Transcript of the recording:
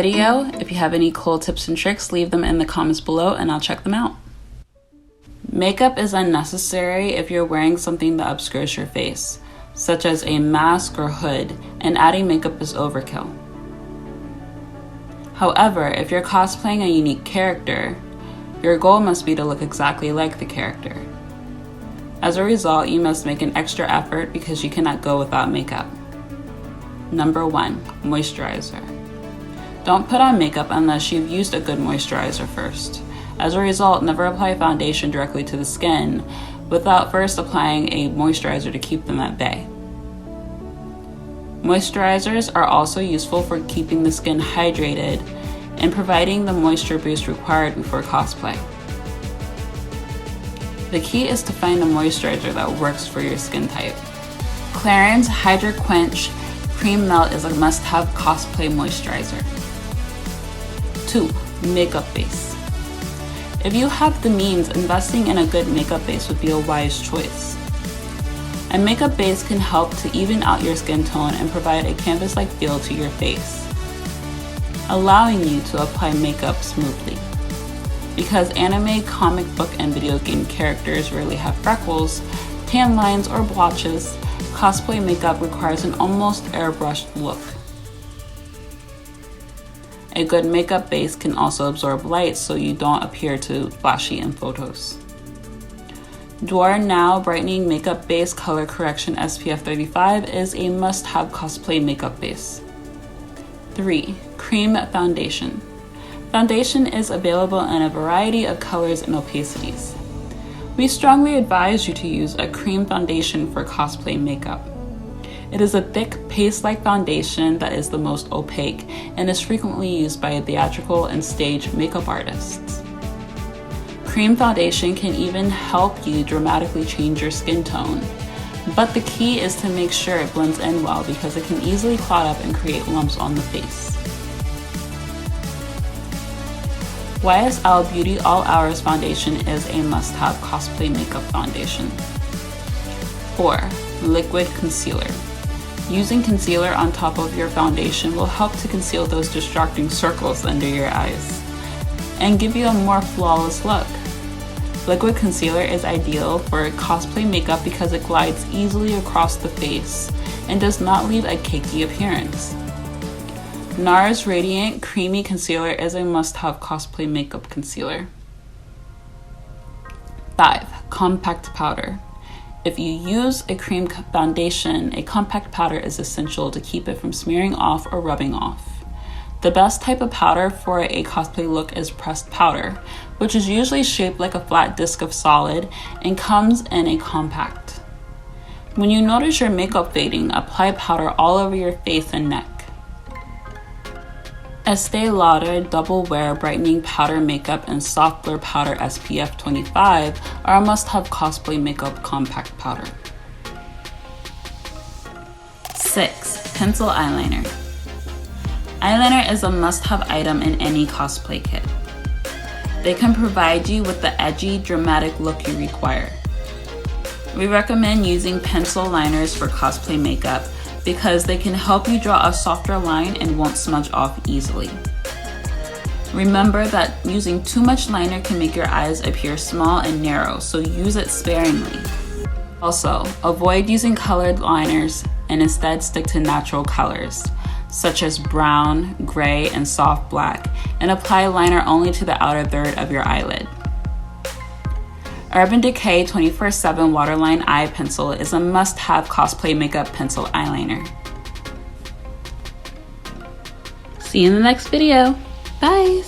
video. If you have any cool tips and tricks, leave them in the comments below and I'll check them out. Makeup is unnecessary if you're wearing something that obscures your face, such as a mask or hood, and adding makeup is overkill. However, if you're cosplaying a unique character, your goal must be to look exactly like the character. As a result, you must make an extra effort because you cannot go without makeup. Number 1, moisturizer. Don't put on makeup unless you've used a good moisturizer first. As a result, never apply foundation directly to the skin without first applying a moisturizer to keep them at bay. Moisturizers are also useful for keeping the skin hydrated and providing the moisture boost required before cosplay. The key is to find a moisturizer that works for your skin type. Clarins HydraQuench Cream-Melt is a must-have cosplay moisturizer. 2. Makeup base. If you have the means, investing in a good makeup base would be a wise choice. A makeup base can help to even out your skin tone and provide a canvas-like feel to your face, allowing you to apply makeup smoothly. Because anime, comic book, and video game characters rarely have freckles, tan lines, or blotches, cosplay makeup requires an almost airbrushed look. A good makeup base can also absorb light so you don't appear too flashy in photos. Diorsnow Brightening Makeup Base Color Correction SPF 35 is a must-have cosplay makeup base. 3. Cream Foundation. Foundation is available in a variety of colors and opacities. We strongly advise you to use a cream foundation for cosplay makeup. It is a thick, paste-like foundation that is the most opaque and is frequently used by theatrical and stage makeup artists. Cream foundation can even help you dramatically change your skin tone, but the key is to make sure it blends in well because it can easily clot up and create lumps on the face. YSL Beauty All Hours Foundation is a must-have cosplay makeup foundation. 4. Liquid Concealer. Using concealer on top of your foundation will help to conceal those distracting circles under your eyes and give you a more flawless look. Liquid concealer is ideal for cosplay makeup because it glides easily across the face and does not leave a cakey appearance. Nars Radiant Creamy Concealer is a must-have cosplay makeup concealer. 5. Compact powder. If you use a cream foundation, a compact powder is essential to keep it from smearing off or rubbing off. The best type of powder for a cosplay look is pressed powder, which is usually shaped like a flat disc of solid and comes in a compact. When you notice your makeup fading, apply powder all over your face and neck. Estee Lauder Double Wear Brightening Powder Makeup and Soft Blur Powder SPF 25 are a must-have cosplay makeup compact powder. 6. Pencil eyeliner. Eyeliner is a must-have item in any cosplay kit. They can provide you with the edgy, dramatic look you require. We recommend using pencil liners for cosplay makeup because they can help you draw a softer line and won't smudge off easily. Remember that using too much liner can make your eyes appear small and narrow, so use it sparingly. Also, avoid using colored liners and instead stick to natural colors, such as brown, gray, and soft black, and apply liner only to the outer third of your eyelid. Urban Decay 24/7 Waterline Eye Pencil is a must-have cosplay makeup pencil eyeliner. See you in the next video. Bye!